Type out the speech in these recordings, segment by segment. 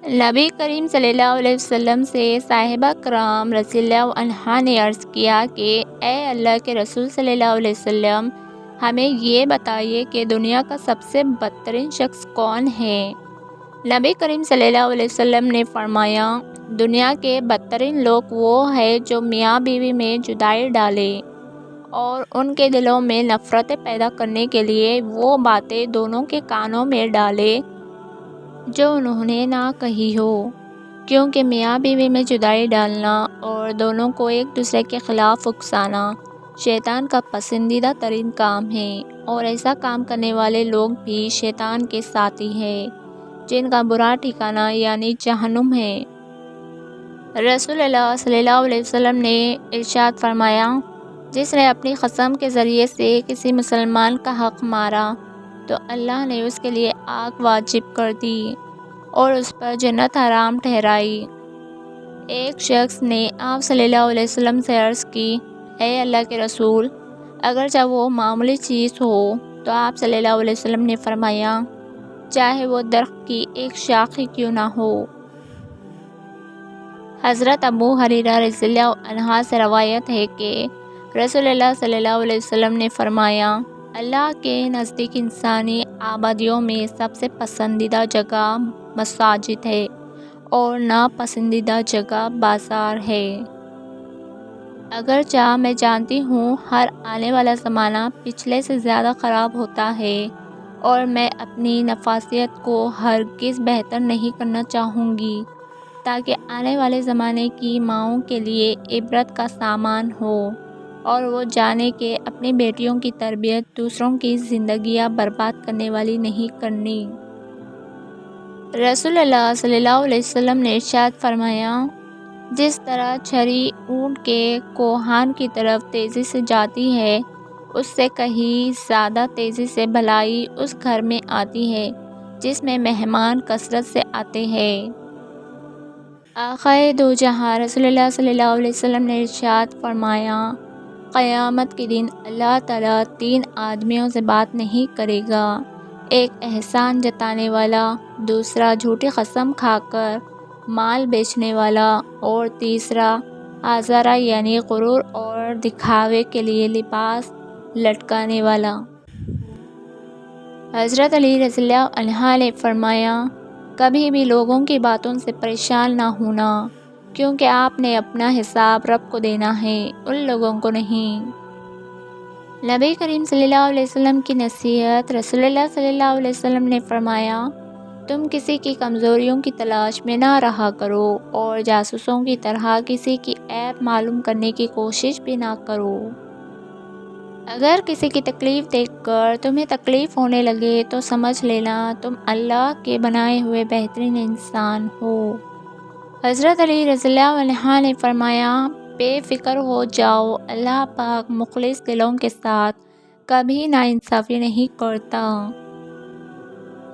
نبی کریم صلی اللہ علیہ وسلم سے صحابہ کرام رضی اللہ عنہ نے عرض کیا کہ اے اللہ کے رسول صلی اللہ علیہ وسلم، ہمیں یہ بتائیے کہ دنیا کا سب سے بدترین شخص کون ہے؟ نبی کریم صلی اللہ علیہ وسلم نے فرمایا، دنیا کے بدترین لوگ وہ ہیں جو میاں بیوی میں جدائی ڈالے اور ان کے دلوں میں نفرتیں پیدا کرنے کے لیے وہ باتیں دونوں کے کانوں میں ڈالے جو انہوں نے نہ کہی ہو، کیونکہ میاں بیوی میں جدائی ڈالنا اور دونوں کو ایک دوسرے کے خلاف اکسانا شیطان کا پسندیدہ ترین کام ہے، اور ایسا کام کرنے والے لوگ بھی شیطان کے ساتھی ہیں جن کا برا ٹھکانہ یعنی جہنم ہے۔ رسول اللہ صلی اللہ علیہ وسلم نے ارشاد فرمایا، جس نے اپنی قسم کے ذریعے سے کسی مسلمان کا حق مارا تو اللہ نے اس کے لیے آگ واجب کر دی اور اس پر جنت حرام ٹھہرائی۔ ایک شخص نے آپ صلی اللہ علیہ وسلم سے عرض کی، اے اللہ کے رسول، اگرچہ وہ معمولی چیز ہو تو آپ صلی اللہ علیہ وسلم نے فرمایا، چاہے وہ درخت کی ایک شاخ ہی کیوں نہ ہو۔ حضرت ابو ہریرہ رضی اللہ عنہ سے روایت ہے کہ رسول اللہ صلی اللہ علیہ وسلم نے فرمایا، اللہ کے نزدیک انسانی آبادیوں میں سب سے پسندیدہ جگہ مساجد ہے اور ناپسندیدہ جگہ بازار ہے۔ اگرچہ میں جانتی ہوں ہر آنے والا زمانہ پچھلے سے زیادہ خراب ہوتا ہے اور میں اپنی نفسیات کو ہرگز بہتر نہیں کرنا چاہوں گی تاکہ آنے والے زمانے کی ماؤں کے لیے عبرت کا سامان ہو اور وہ جانے کہ اپنی بیٹیوں کی تربیت دوسروں کی زندگیاں برباد کرنے والی نہیں کرنی۔ رسول اللہ صلی اللہ علیہ وسلم نے ارشاد فرمایا، جس طرح چھری اونٹ کے کوہان کی طرف تیزی سے جاتی ہے، اس سے کہیں زیادہ تیزی سے بھلائی اس گھر میں آتی ہے جس میں مہمان کثرت سے آتے ہیں۔ آقائے دو جہاں رسول اللہ صلی اللہ علیہ وسلم نے ارشاد فرمایا، قیامت کے دن اللہ تعالیٰ 3 آدمیوں سے بات نہیں کرے گا، ایک احسان جتانے والا، دوسرا جھوٹی قسم کھا کر مال بیچنے والا، اور تیسرا آزارہ یعنی غرور اور دکھاوے کے لیے لباس لٹکانے والا۔ حضرت علی رضی اللہ عنہ نے فرمایا، کبھی بھی لوگوں کی باتوں سے پریشان نہ ہونا، کیونکہ آپ نے اپنا حساب رب کو دینا ہے، ان لوگوں کو نہیں۔ نبی کریم صلی اللہ علیہ وسلم کی نصیحت۔ رسول اللہ صلی اللہ علیہ وسلم نے فرمایا، تم کسی کی کمزوریوں کی تلاش میں نہ رہا کرو اور جاسوسوں کی طرح کسی کی عیب معلوم کرنے کی کوشش بھی نہ کرو۔ اگر کسی کی تکلیف دیکھ کر تمہیں تکلیف ہونے لگے تو سمجھ لینا تم اللہ کے بنائے ہوئے بہترین انسان ہو۔ حضرت علی رضی اللہ عنہ نے فرمایا، بے فکر ہو جاؤ، اللہ پاک مخلص دلوں کے ساتھ کبھی ناانصافی نہیں کرتا۔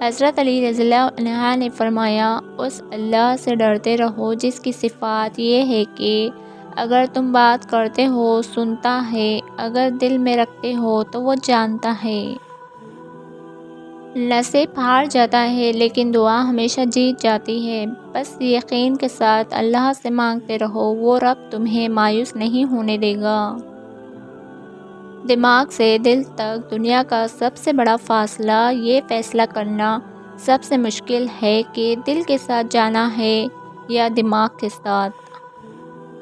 حضرت علی رضی اللہ عنہ نے فرمایا، اس اللہ سے ڈرتے رہو جس کی صفات یہ ہے کہ اگر تم بات کرتے ہو سنتا ہے، اگر دل میں رکھتے ہو تو وہ جانتا ہے۔ نصیب ہار جاتا ہے لیکن دعا ہمیشہ جیت جاتی ہے، بس یقین کے ساتھ اللہ سے مانگتے رہو، وہ رب تمہیں مایوس نہیں ہونے دے گا۔ دماغ سے دل تک دنیا کا سب سے بڑا فاصلہ یہ فیصلہ کرنا سب سے مشکل ہے کہ دل کے ساتھ جانا ہے یا دماغ کے ساتھ۔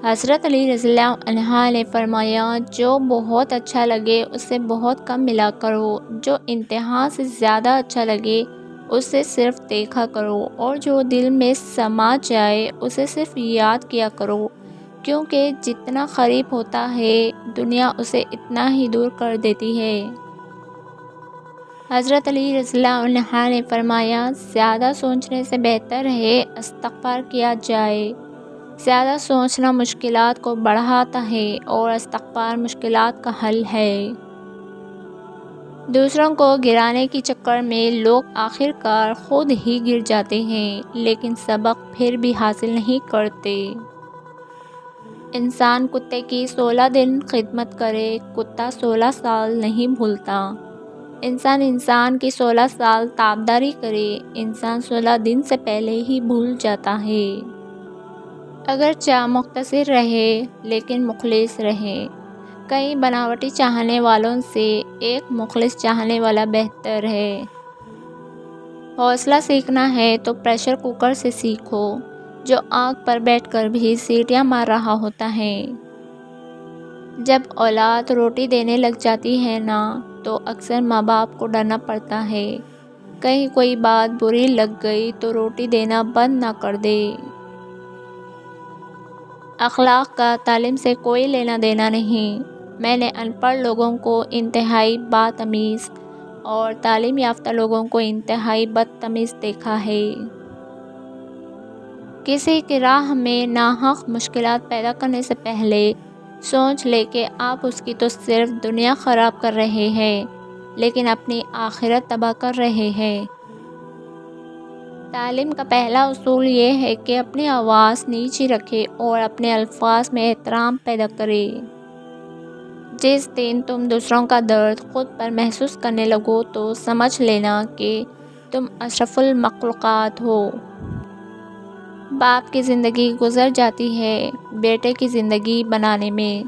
حضرت علی رضی اللہ عنہ نے فرمایا، جو بہت اچھا لگے اسے بہت کم ملا کرو، جو انتہا سے زیادہ اچھا لگے اسے صرف دیکھا کرو، اور جو دل میں سما جائے اسے صرف یاد کیا کرو، کیونکہ جتنا قریب ہوتا ہے دنیا اسے اتنا ہی دور کر دیتی ہے۔ حضرت علی رضی اللہ عنہ نے فرمایا، زیادہ سوچنے سے بہتر ہے استغفار کیا جائے۔ زیادہ سوچنا مشکلات کو بڑھاتا ہے اور استغفار مشکلات کا حل ہے۔ دوسروں کو گرانے کے چکر میں لوگ آخر کار خود ہی گر جاتے ہیں لیکن سبق پھر بھی حاصل نہیں کرتے۔ انسان کتے کی 16 دن خدمت کرے، کتا 16 سال نہیں بھولتا۔ انسان کی 16 سال تابداری کرے، انسان 16 دن سے پہلے ہی بھول جاتا ہے۔ اگرچہ مختصر رہے لیکن مخلص رہے۔ کئی بناوٹی چاہنے والوں سے ایک مخلص چاہنے والا بہتر ہے۔ حوصلہ سیکھنا ہے تو پریشر کوکر سے سیکھو، جو آگ پر بیٹھ کر بھی سیٹیاں مار رہا ہوتا ہے۔ جب اولاد روٹی دینے لگ جاتی ہے نا، تو اکثر ماں باپ کو ڈرنا پڑتا ہے، کہیں کوئی بات بری لگ گئی تو روٹی دینا بند نہ کر دے۔ اخلاق کا تعلیم سے کوئی لینا دینا نہیں۔ میں نے ان پڑھ لوگوں کو انتہائی بدتمیز اور تعلیم یافتہ لوگوں کو انتہائی بدتمیز دیکھا ہے۔ کسی کی راہ میں ناحق مشکلات پیدا کرنے سے پہلے سوچ لے کہ آپ اس کی تو صرف دنیا خراب کر رہے ہیں، لیکن اپنی آخرت تباہ کر رہے ہیں۔ تعلیم کا پہلا اصول یہ ہے کہ اپنی آواز نیچی رکھے اور اپنے الفاظ میں احترام پیدا کرے۔ جس دن تم دوسروں کا درد خود پر محسوس کرنے لگو تو سمجھ لینا کہ تم اشرف المخلوقات ہو۔ باپ کی زندگی گزر جاتی ہے بیٹے کی زندگی بنانے میں،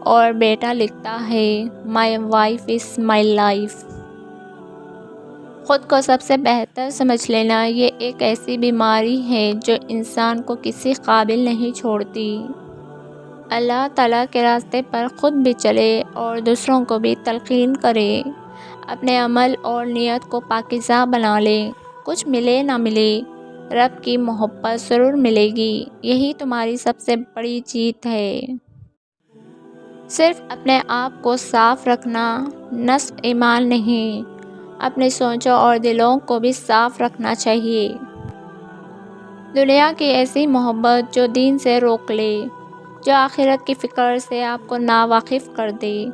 اور بیٹا لکھتا ہے "My wife is my life"۔ خود کو سب سے بہتر سمجھ لینا یہ ایک ایسی بیماری ہے جو انسان کو کسی قابل نہیں چھوڑتی۔ اللہ تعالیٰ کے راستے پر خود بھی چلے اور دوسروں کو بھی تلقین کرے۔ اپنے عمل اور نیت کو پاکیزہ بنا لے، کچھ ملے نہ ملے، رب کی محبت ضرور ملے گی، یہی تمہاری سب سے بڑی جیت ہے۔ صرف اپنے آپ کو صاف رکھنا نصف ایمان نہیں، اپنی سوچوں اور دلوں کو بھی صاف رکھنا چاہیے۔ دنیا کی ایسی محبت جو دین سے روک لے، جو آخرت کی فکر سے آپ کو ناواقف کر دے،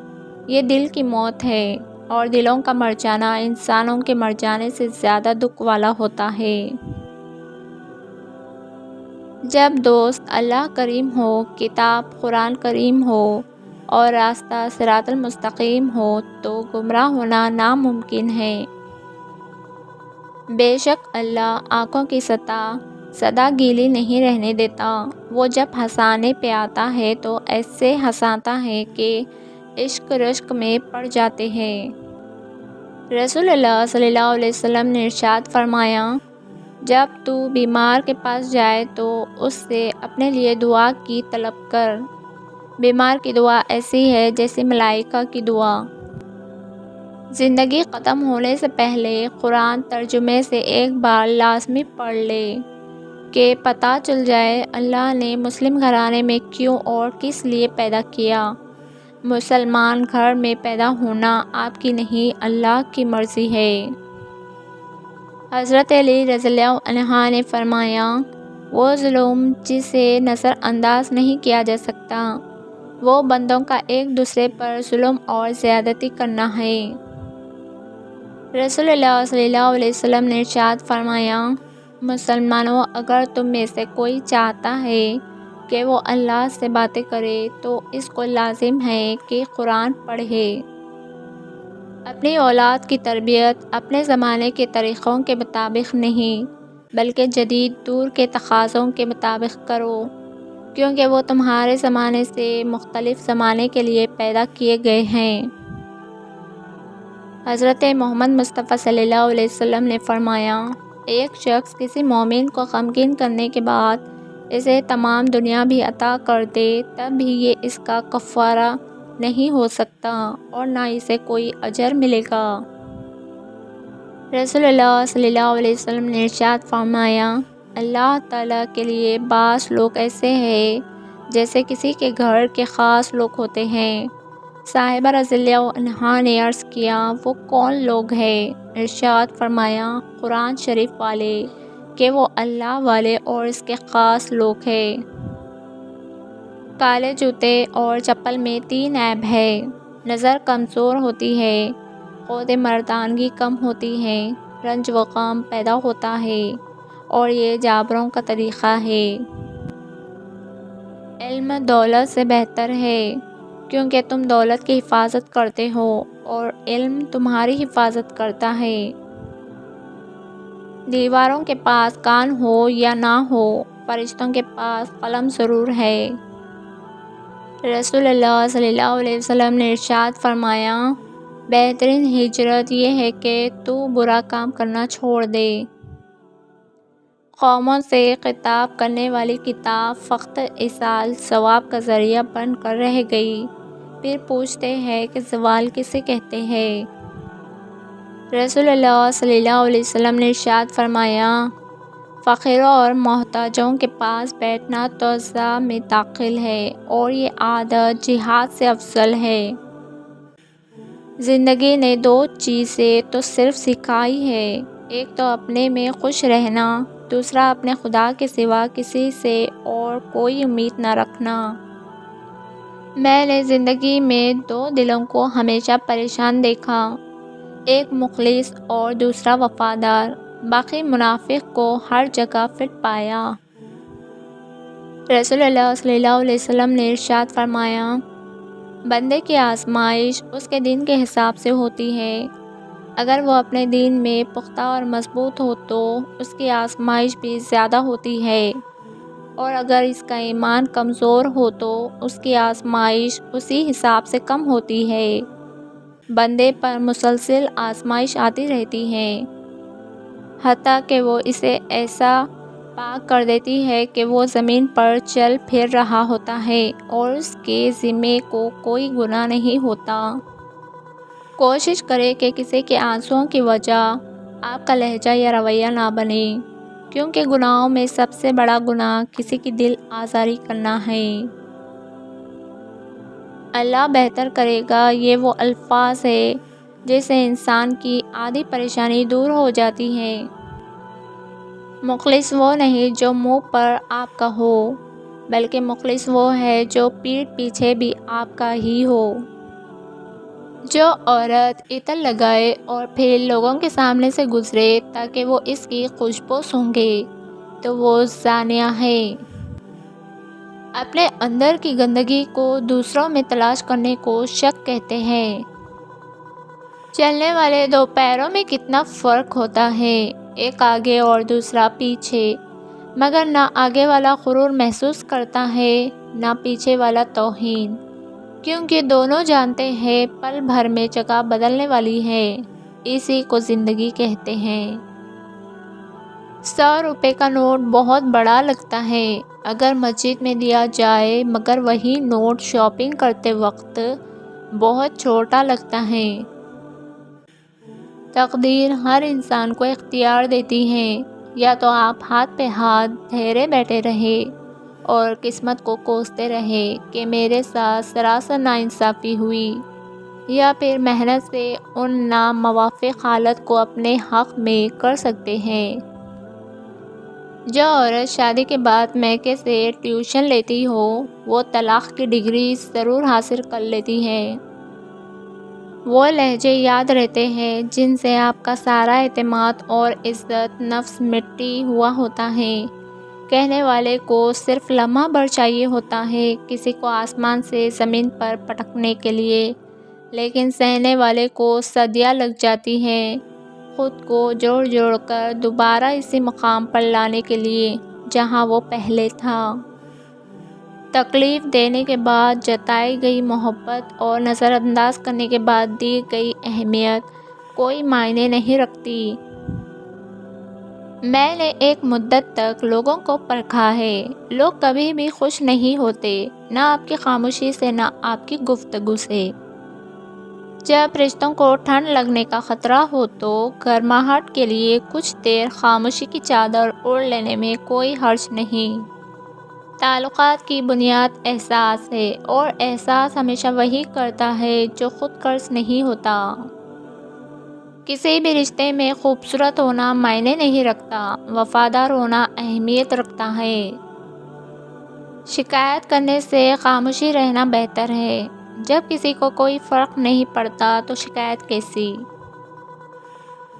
یہ دل کی موت ہے، اور دلوں کا مر جانا انسانوں کے مر جانے سے زیادہ دکھ والا ہوتا ہے۔ جب دوست اللہ کریم ہو، کتاب قرآن کریم ہو اور راستہ صراط المستقیم ہو تو گمراہ ہونا ناممکن ہے۔ بے شک اللہ آنکھوں کی سطح سدا گیلی نہیں رہنے دیتا، وہ جب ہنسانے پہ آتا ہے تو ایسے ہنساتا ہے کہ عشق رشک میں پڑ جاتے ہیں۔ رسول اللہ صلی اللہ علیہ وسلم نے ارشاد فرمایا، جب تو بیمار کے پاس جائے تو اس سے اپنے لیے دعا کی طلب کر۔ بیمار کی دعا ایسی ہے جیسے ملائکہ کی دعا۔ زندگی ختم ہونے سے پہلے قرآن ترجمے سے ایک بار لازمی پڑھ لے کہ پتہ چل جائے اللہ نے مسلم گھرانے میں کیوں اور کس لیے پیدا کیا۔ مسلمان گھر میں پیدا ہونا آپ کی نہیں، اللہ کی مرضی ہے۔ حضرت علی رضی اللہ عنہ نے فرمایا، وہ ظلم جسے نظر انداز نہیں کیا جا سکتا، وہ بندوں کا ایک دوسرے پر ظلم اور زیادتی کرنا ہے۔ رسول اللہ صلی اللہ علیہ وسلم نے ارشاد فرمایا، مسلمانوں، اگر تم میں سے کوئی چاہتا ہے کہ وہ اللہ سے باتیں کرے تو اس کو لازم ہے کہ قرآن پڑھے۔ اپنی اولاد کی تربیت اپنے زمانے کے طریقوں کے مطابق نہیں بلکہ جدید دور کے تقاضوں کے مطابق کرو، کیونکہ وہ تمہارے زمانے سے مختلف زمانے کے لیے پیدا کیے گئے ہیں۔ حضرت محمد مصطفیٰ صلی اللہ علیہ وسلم نے فرمایا، ایک شخص کسی مومن کو غمگین کرنے کے بعد اسے تمام دنیا بھی عطا کر دے تب بھی یہ اس کا کفارہ نہیں ہو سکتا اور نہ اسے کوئی اجر ملے گا۔ رسول اللہ صلی اللہ علیہ وسلم نے ارشاد فرمایا، اللہ تعالیٰ کے لیے بعض لوگ ایسے ہیں جیسے کسی کے گھر کے خاص لوگ ہوتے ہیں۔ صاحبہ رضی اللہ عنہا نے عرض کیا، وہ کون لوگ ہیں؟ ارشاد فرمایا، قرآن شریف والے، کہ وہ اللہ والے اور اس کے خاص لوگ ہیں۔ کالے جوتے اور چپل میں 3 عیب ہے، نظر کمزور ہوتی ہے، خود مردانگی کم ہوتی ہے، رنج و غم پیدا ہوتا ہے، اور یہ جابروں کا طریقہ ہے۔ علم دولت سے بہتر ہے، کیونکہ تم دولت کی حفاظت کرتے ہو اور علم تمہاری حفاظت کرتا ہے۔ دیواروں کے پاس کان ہو یا نہ ہو، فرشتوں کے پاس قلم ضرور ہے۔ رسول اللہ صلی اللہ علیہ وسلم نے ارشاد فرمایا، بہترین ہجرت یہ ہے کہ تو برا کام کرنا چھوڑ دے۔ قوموں سے خطاب کرنے والی کتاب فقط ایصال ثواب کا ذریعہ بن کر رہ گئی۔ پھر پوچھتے ہیں کہ زوال کسے کہتے ہیں؟ رسول اللہ صلی اللہ علیہ وسلم نے ارشاد فرمایا، فقیروں اور محتاجوں کے پاس بیٹھنا توضیع میں داخل ہے اور یہ عادت جہاد سے افضل ہے۔ زندگی نے دو چیزیں تو صرف سکھائی ہے، ایک تو اپنے میں خوش رہنا، دوسرا اپنے خدا کے سوا کسی سے اور کوئی امید نہ رکھنا۔ میں نے زندگی میں دو دلوں کو ہمیشہ پریشان دیکھا، ایک مخلص اور دوسرا وفادار، باقی منافق کو ہر جگہ فٹ پایا۔ رسول اللہ صلی اللہ علیہ وسلم نے ارشاد فرمایا، بندے کی آزمائش اس کے دین کے حساب سے ہوتی ہے، اگر وہ اپنے دین میں پختہ اور مضبوط ہو تو اس کی آزمائش بھی زیادہ ہوتی ہے، اور اگر اس کا ایمان کمزور ہو تو اس کی آزمائش اسی حساب سے کم ہوتی ہے۔ بندے پر مسلسل آزمائش آتی رہتی ہے، حتیٰ کہ وہ اسے ایسا پاک کر دیتی ہے کہ وہ زمین پر چل پھر رہا ہوتا ہے اور اس کے ذمے کو کوئی گناہ نہیں ہوتا۔ کوشش کرے کہ کسی کے آنسوؤں کی وجہ آپ کا لہجہ یا رویہ نہ بنے، کیونکہ گناہوں میں سب سے بڑا گناہ کسی کی دل آزاری کرنا ہے۔ اللہ بہتر کرے گا، یہ وہ الفاظ ہے جس سے انسان کی آدھی پریشانی دور ہو جاتی ہے۔ مخلص وہ نہیں جو منہ پر آپ کا ہو، بلکہ مخلص وہ ہے جو پیٹھ پیچھے بھی آپ کا ہی ہو۔ جو عورت عطر لگائے اور پھر لوگوں کے سامنے سے گزرے تاکہ وہ اس کی خوشبو سونگھے تو وہ زانیہ ہے۔ اپنے اندر کی گندگی کو دوسروں میں تلاش کرنے کو شک کہتے ہیں۔ چلنے والے دو پیروں میں کتنا فرق ہوتا ہے، ایک آگے اور دوسرا پیچھے، مگر نہ آگے والا غرور محسوس کرتا ہے نہ پیچھے والا توہین، کیونکہ دونوں جانتے ہیں پل بھر میں جگہ بدلنے والی ہے، اسی کو زندگی کہتے ہیں۔ 100 روپے کا نوٹ بہت بڑا لگتا ہے اگر مسجد میں دیا جائے، مگر وہی نوٹ شاپنگ کرتے وقت بہت چھوٹا لگتا ہے۔ تقدیر ہر انسان کو اختیار دیتی ہے، یا تو آپ ہاتھ پہ ہاتھ دھرے بیٹھے رہے اور قسمت کو کوستے رہے کہ میرے ساتھ سراسر ناانصافی ہوئی، یا پھر محنت سے ان ناموافق حالت کو اپنے حق میں کر سکتے ہیں۔ جو عورت شادی کے بعد میکے سے ٹیوشن لیتی ہو، وہ طلاق کی ڈگری ضرور حاصل کر لیتی ہے۔ وہ لہجے یاد رہتے ہیں جن سے آپ کا سارا اعتماد اور عزت نفس مٹی ہوا ہوتا ہے۔ کہنے والے کو صرف لمحہ بھر چاہیے ہوتا ہے کسی کو آسمان سے زمین پر پٹکنے کے لیے، لیکن سہنے والے کو صدیاں لگ جاتی ہیں خود کو جوڑ جوڑ کر دوبارہ اسی مقام پر لانے کے لیے جہاں وہ پہلے تھا۔ تکلیف دینے کے بعد جتائی گئی محبت اور نظر انداز کرنے کے بعد دی گئی اہمیت کوئی معنی نہیں رکھتی۔ میں نے ایک مدت تک لوگوں کو پرکھا ہے، لوگ کبھی بھی خوش نہیں ہوتے، نہ آپ کی خاموشی سے نہ آپ کی گفتگو سے۔ جب رشتوں کو ٹھنڈ لگنے کا خطرہ ہو تو گرماہٹ کے لیے کچھ دیر خاموشی کی چادر اوڑھ لینے میں کوئی حرج نہیں۔ تعلقات کی بنیاد احساس ہے، اور احساس ہمیشہ وہی کرتا ہے جو خود غرض نہیں ہوتا۔ کسی بھی رشتے میں خوبصورت ہونا معنی نہیں رکھتا، وفادار ہونا اہمیت رکھتا ہے۔ شکایت کرنے سے خاموشی رہنا بہتر ہے۔ جب کسی کو کوئی فرق نہیں پڑتا تو شکایت کیسی؟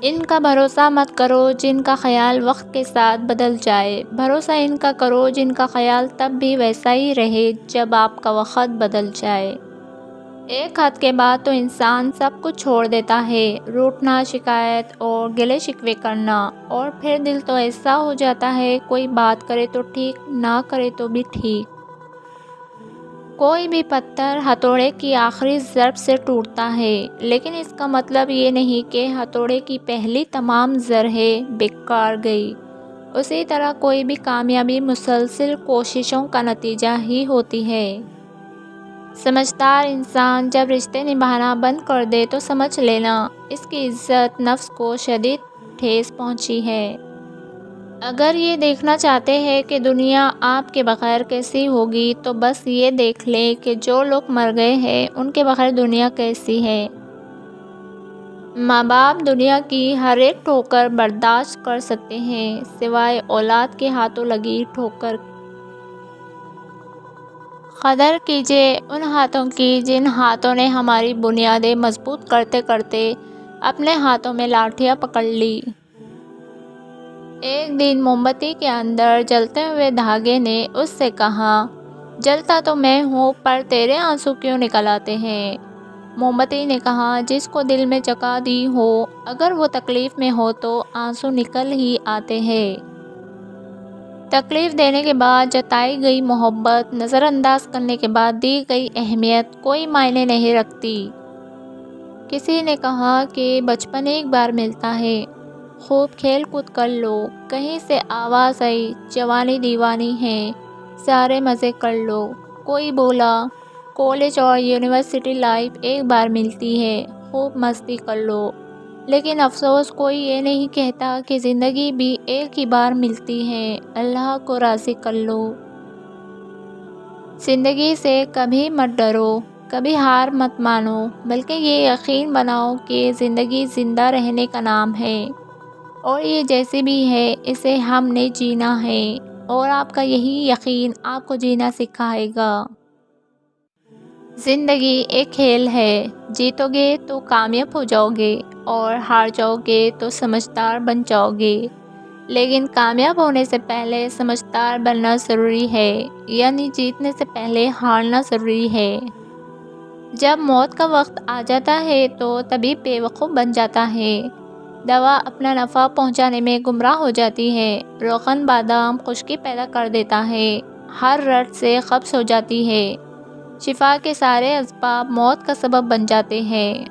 ان کا بھروسہ مت کرو جن کا خیال وقت کے ساتھ بدل جائے، بھروسہ ان کا کرو جن کا خیال تب بھی ویسا ہی رہے جب آپ کا وقت بدل جائے۔ ایک حد کے بعد تو انسان سب کچھ چھوڑ دیتا ہے، روٹھنا، شکایت اور گلے شکوے کرنا، اور پھر دل تو ایسا ہو جاتا ہے کوئی بات کرے تو ٹھیک، نہ کرے تو بھی ٹھیک۔ کوئی بھی پتھر ہتھوڑے کی آخری ضرب سے ٹوٹتا ہے، لیکن اس کا مطلب یہ نہیں کہ ہتھوڑے کی پہلی تمام ضربیں بیکار گئی۔ اسی طرح کوئی بھی کامیابی مسلسل کوششوں کا نتیجہ ہی ہوتی ہے۔ سمجھدار انسان جب رشتے نبھانا بند کر دے تو سمجھ لینا اس کی عزت نفس کو شدید ٹھیس پہنچی ہے۔ اگر یہ دیکھنا چاہتے ہیں کہ دنیا آپ کے بغیر کیسی ہوگی تو بس یہ دیکھ لیں کہ جو لوگ مر گئے ہیں ان کے بغیر دنیا کیسی ہے۔ ماں باپ دنیا کی ہر ایک ٹھوکر برداشت کر سکتے ہیں سوائے اولاد کے ہاتھوں لگی ٹھوکر۔ قدر کیجیے ان ہاتھوں کی جن ہاتھوں نے ہماری بنیادیں مضبوط کرتے کرتے اپنے ہاتھوں میں لاٹھیاں پکڑ لی۔ ایک دن موم بتی کے اندر جلتے ہوئے دھاگے نے اس سے کہا، جلتا تو میں ہوں پر تیرے آنسو کیوں نکل آتے ہیں؟ موم بتی نے کہا، جس کو دل میں جگہ دی ہو اگر وہ تکلیف میں ہو تو آنسو نکل ہی آتے ہیں۔ تکلیف دینے کے بعد جتائی گئی محبت نظر انداز کرنے کے بعد دی گئی اہمیت کوئی معنی نہیں رکھتی۔ کسی نے کہا کہ بچپن ایک بار ملتا ہے، خوب کھیل کود کر لو، کہیں سے آواز آئی جوانی دیوانی ہے، سارے مزے کر لو۔ کوئی بولا کالج اور یونیورسٹی لائف ایک بار ملتی ہے، خوب مستی کر لو، لیکن افسوس کوئی یہ نہیں کہتا کہ زندگی بھی ایک ہی بار ملتی ہے، اللہ کو راضی کر لو۔ زندگی سے کبھی مت ڈرو، کبھی ہار مت مانو، بلکہ یہ یقین بناؤ کہ زندگی زندہ رہنے کا نام ہے، اور یہ جیسی بھی ہے اسے ہم نے جینا ہے، اور آپ کا یہی یقین آپ کو جینا سکھائے گا۔ زندگی ایک کھیل ہے، جیتو گے تو کامیاب ہو جاؤ گے اور ہار جاؤ گے تو سمجھدار بن جاؤ گے، لیکن کامیاب ہونے سے پہلے سمجھدار بننا ضروری ہے، یعنی جیتنے سے پہلے ہارنا ضروری ہے۔ جب موت کا وقت آ جاتا ہے تو طبیب بیوقوف بن جاتا ہے، دوا اپنا نفع پہنچانے میں گمراہ ہو جاتی ہے، روغن بادام خشکی پیدا کر دیتا ہے، ہر رٹ سے قبض ہو جاتی ہے، شفا کے سارے اسباب موت کا سبب بن جاتے ہیں۔